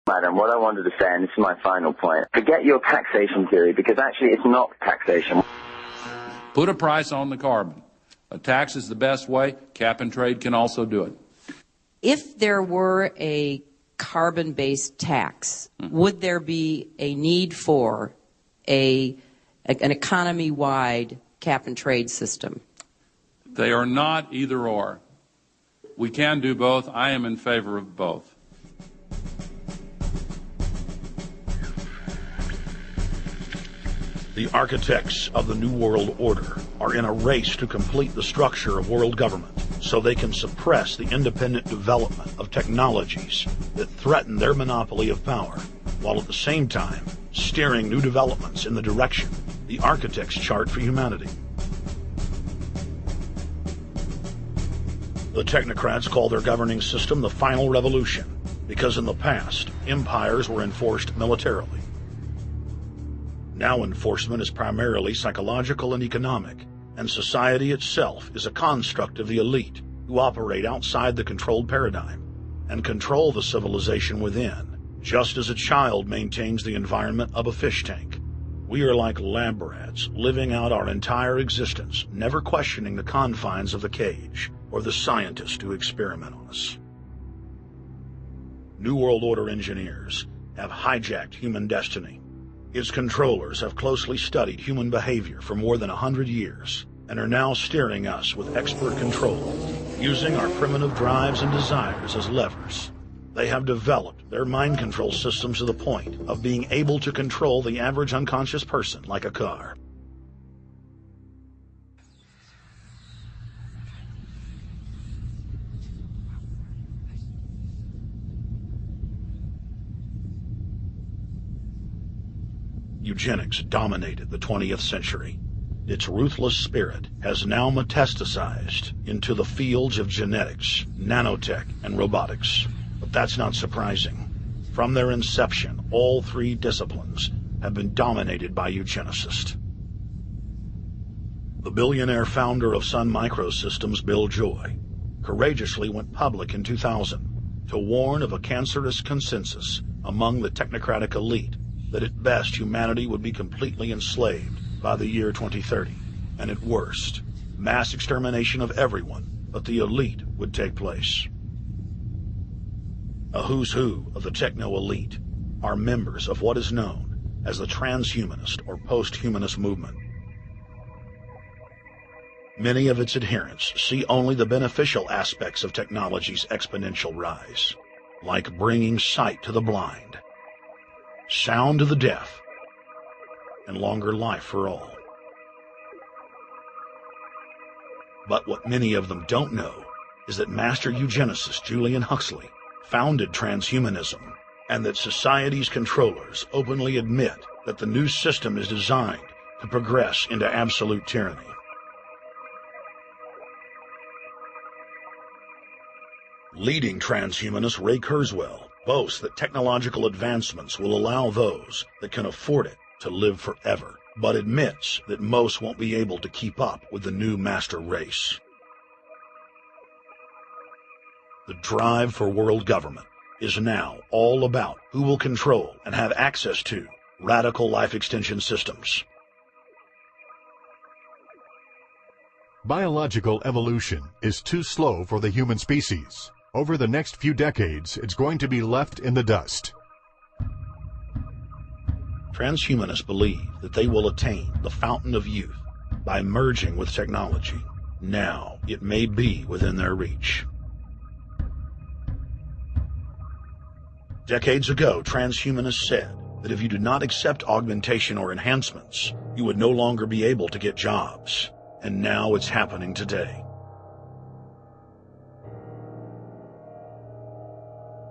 Madam, what I wanted to say, and this is my final point, forget your taxation theory, because actually it's not taxation. Put a price on the carbon. A tax is the best way. Cap and trade can also do it. If there were a carbon-based tax, would there be a need for an economy-wide cap and trade system? They are not either or. We can do both. I am in favor of both. The architects of the New World Order are in a race to complete the structure of world government so they can suppress the independent development of technologies that threaten their monopoly of power, while at the same time steering new developments in the direction the architects chart for humanity. The technocrats call their governing system the final revolution because in the past, empires were enforced militarily. Now enforcement is primarily psychological and economic, and society itself is a construct of the elite who operate outside the controlled paradigm and control the civilization within, just as a child maintains the environment of a fish tank. We are like lab rats living out our entire existence, never questioning the confines of the cage or the scientists who experiment on us. New World Order engineers have hijacked human destiny. Its controllers have closely studied human behavior for more than 100 years and are now steering us with expert control, using our primitive drives and desires as levers. They have developed their mind control systems to the point of being able to control the average unconscious person like a car. Eugenics dominated the 20th century. Its ruthless spirit has now metastasized into the fields of genetics, nanotech, and robotics. But that's not surprising. From their inception, all three disciplines have been dominated by eugenicists. The billionaire founder of Sun Microsystems, Bill Joy, courageously went public in 2000 to warn of a cancerous consensus among the technocratic elite that at best humanity would be completely enslaved by the year 2030, and at worst, mass extermination of everyone but the elite would take place. A who's who of the techno-elite are members of what is known as the transhumanist or post-humanist movement. Many of its adherents see only the beneficial aspects of technology's exponential rise, like bringing sight to the blind, sound to the deaf, and longer life for all. But what many of them don't know is that master eugenicist Julian Huxley founded transhumanism, and that society's controllers openly admit that the new system is designed to progress into absolute tyranny. Leading transhumanist Ray Kurzweil boasts that technological advancements will allow those that can afford it to live forever, but admits that most won't be able to keep up with the new master race. The drive for world government is now all about who will control and have access to radical life extension systems. Biological evolution is too slow for the human species. Over the next few decades, it's going to be left in the dust. Transhumanists believe that they will attain the fountain of youth by merging with technology. Now, it may be within their reach. Decades ago, transhumanists said that if you did not accept augmentation or enhancements, you would no longer be able to get jobs. And now it's happening today.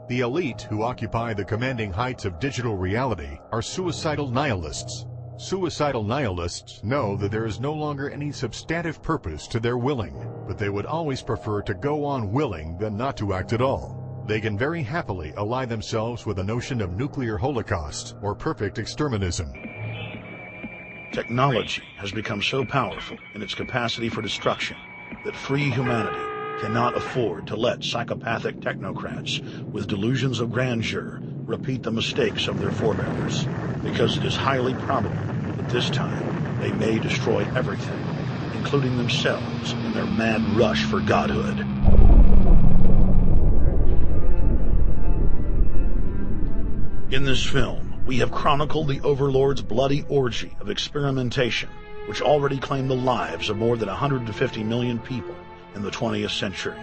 The elite who occupy the commanding heights of digital reality are suicidal nihilists. Suicidal nihilists know that there is no longer any substantive purpose to their willing, but they would always prefer to go on willing than not to act at all. They can very happily ally themselves with the notion of nuclear holocaust or perfect exterminism. Technology has become so powerful in its capacity for destruction that free humanity cannot afford to let psychopathic technocrats with delusions of grandeur repeat the mistakes of their forebears, because it is highly probable that this time they may destroy everything, including themselves in their mad rush for godhood. In this film, we have chronicled the Overlord's bloody orgy of experimentation, which already claimed the lives of more than 150 million people in the 20th century.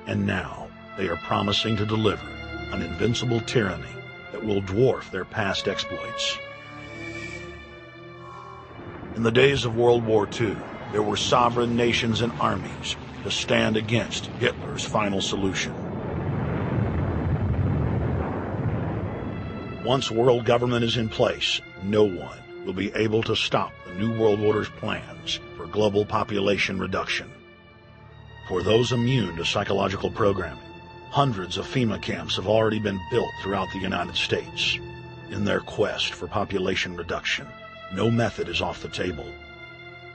And now, they are promising to deliver an invincible tyranny that will dwarf their past exploits. In the days of World War II, there were sovereign nations and armies to stand against Hitler's final solution. Once world government is in place, no one will be able to stop the New World Order's plans for global population reduction. For those immune to psychological programming, hundreds of FEMA camps have already been built throughout the United States. In their quest for population reduction, no method is off the table.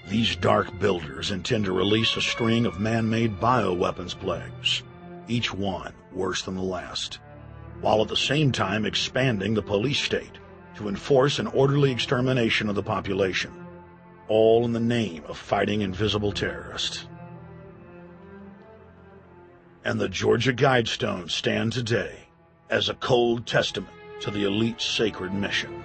These dark builders intend to release a string of man-made bioweapons plagues, each one worse than the last, while at the same time expanding the police state to enforce an orderly extermination of the population, all in the name of fighting invisible terrorists. And the Georgia Guidestones stand today as a cold testament to the elite's sacred mission.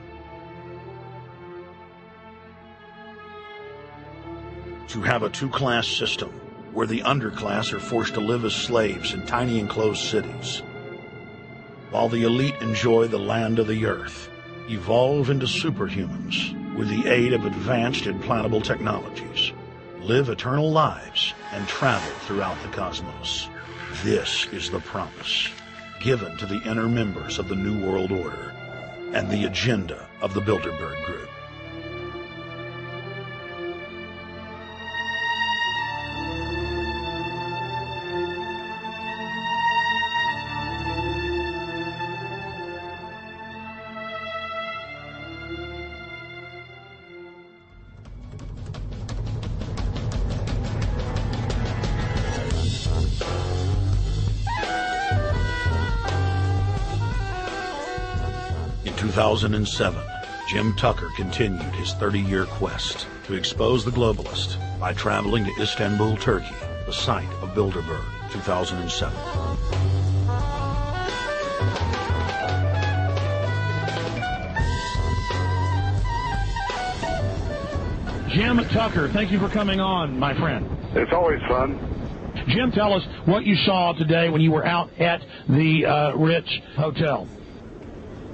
To have a two-class system where the underclass are forced to live as slaves in tiny enclosed cities, while the elite enjoy the land of the earth, evolve into superhumans with the aid of advanced implantable technologies, live eternal lives, and travel throughout the cosmos. This is the promise given to the inner members of the New World Order and the agenda of the Bilderberg Group. In 2007, Jim Tucker continued his 30-year quest to expose the globalist by traveling to Istanbul, Turkey, the site of Bilderberg, 2007. Jim Tucker, thank you for coming on, my friend. It's always fun. Jim, tell us what you saw today when you were out at the Ritz Hotel.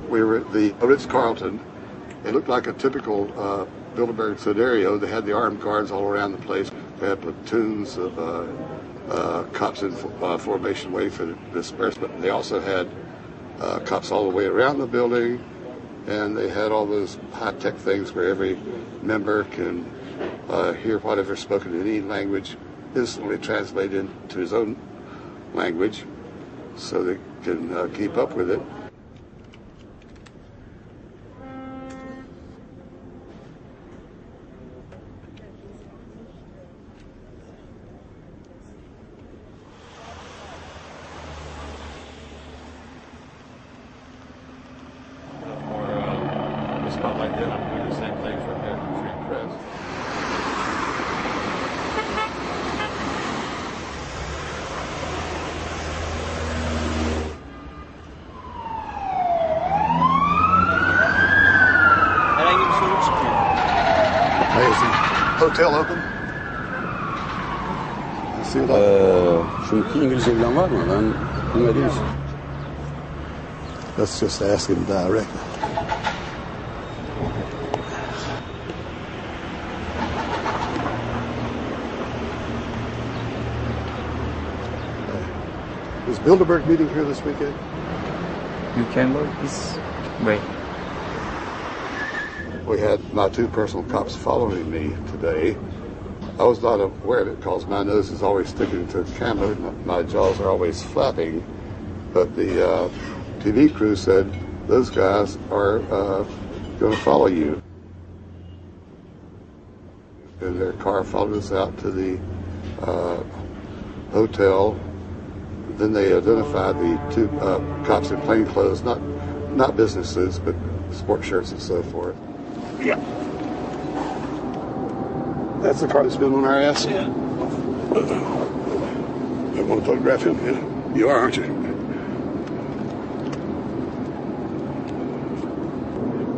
We were at the Ritz-Carlton. It looked like a typical Bilderberg scenario. They had the armed guards all around the place. They had platoons of cops in formation waiting for the disbursement. They also had cops all the way around the building, and they had all those high-tech things where every member can hear whatever's spoken in any language instantly translated into his own language so they can keep up with it. Like that, I'm doing the same thing for the Free Press. Herhangi bir sorun çıkmıyor. Hey, is the hotel open? You see that? Çünkü İngilizce bilen var mı? Ben bilmediğim için. Let's just ask him directly. Is Bilderberg meeting here this weekend? You can work this way. We had my two personal cops following me today. I was not aware of it because my nose is always sticking to the camera and my jaws are always flapping. But the TV crew said those guys are going to follow you. And their car followed us out to the hotel. Then they identified the two cops in plain clothes, not business suits, but sport shirts and so forth. Yeah. That's the car that's been on our ass? Yeah. I want to photograph him? Yeah. You are, aren't you?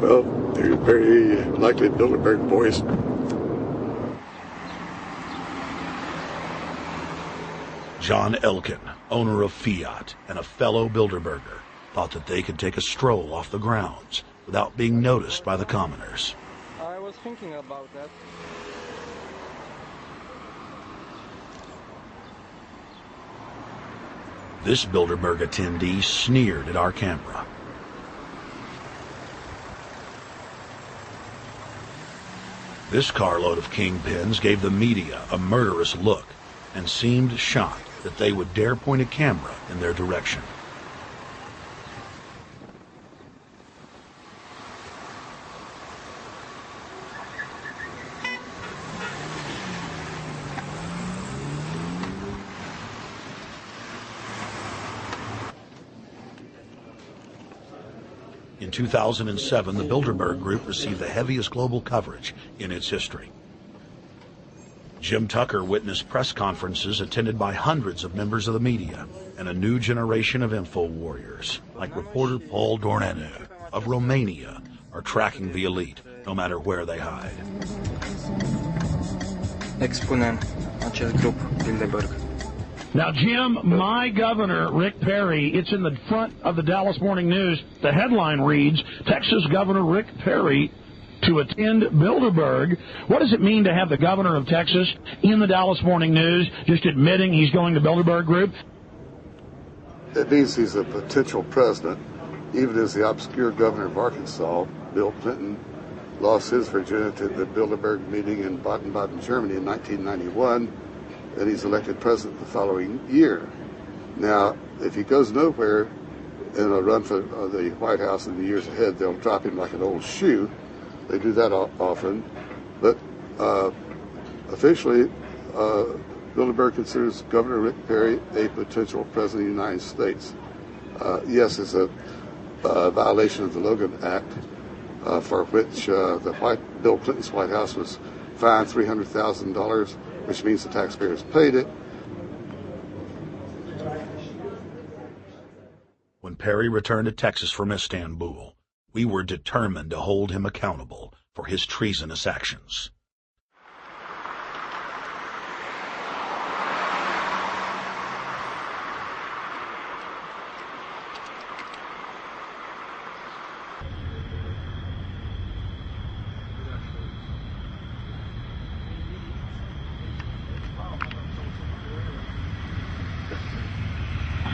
Well, they're very likely Bilderberg boys. John Elkin, owner of Fiat and a fellow Bilderberger, thought that they could take a stroll off the grounds without being noticed by the commoners. I was thinking about that. This Bilderberg attendee sneered at our camera. This carload of kingpins gave the media a murderous look and seemed shocked that they would dare point a camera in their direction. In 2007, the Bilderberg Group received the heaviest global coverage in its history. Jim Tucker witnessed press conferences attended by hundreds of members of the media and a new generation of info warriors, like reporter Paul Dornanu of Romania, are tracking the elite no matter where they hide. Expunem acel grup Bilderberg. Now, Jim, my governor, Rick Perry, it's in the front of the Dallas Morning News. The headline reads, Texas Governor Rick Perry to attend Bilderberg. What does it mean to have the governor of Texas in the Dallas Morning News just admitting he's going to Bilderberg Group? It means he's a potential president, even as the obscure governor of Arkansas, Bill Clinton, lost his virginity at the Bilderberg meeting in Baden-Baden, Germany in 1991, and he's elected president the following year. Now, if he goes nowhere in a run for the White House in the years ahead, they'll drop him like an old shoe. They do that often. But officially, Bilderberg considers Governor Rick Perry a potential president of the United States. Yes, it's a violation of the Logan Act, for which Bill Clinton's White House was fined $300,000, which means the taxpayers paid it. When Perry returned to Texas from Istanbul, we were determined to hold him accountable for his treasonous actions.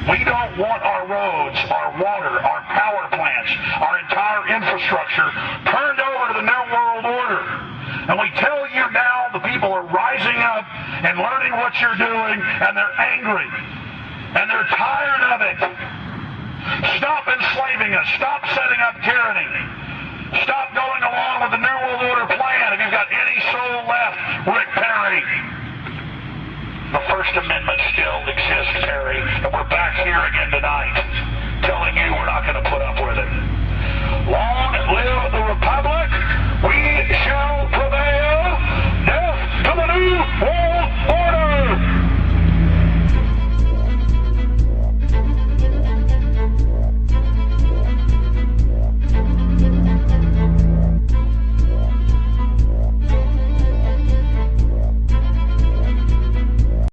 We don't want our roads, our water, our power plants, our entire infrastructure turned over to the New World Order. And we tell you now, the people are rising up and learning what you're doing, and they're angry. And they're tired of it. Stop enslaving us. Stop setting up tyranny. Stop going along with the New World Order plan. If you've got any soul left, Rick Perry. The First Amendment still exists, Perry, and we're back here again tonight.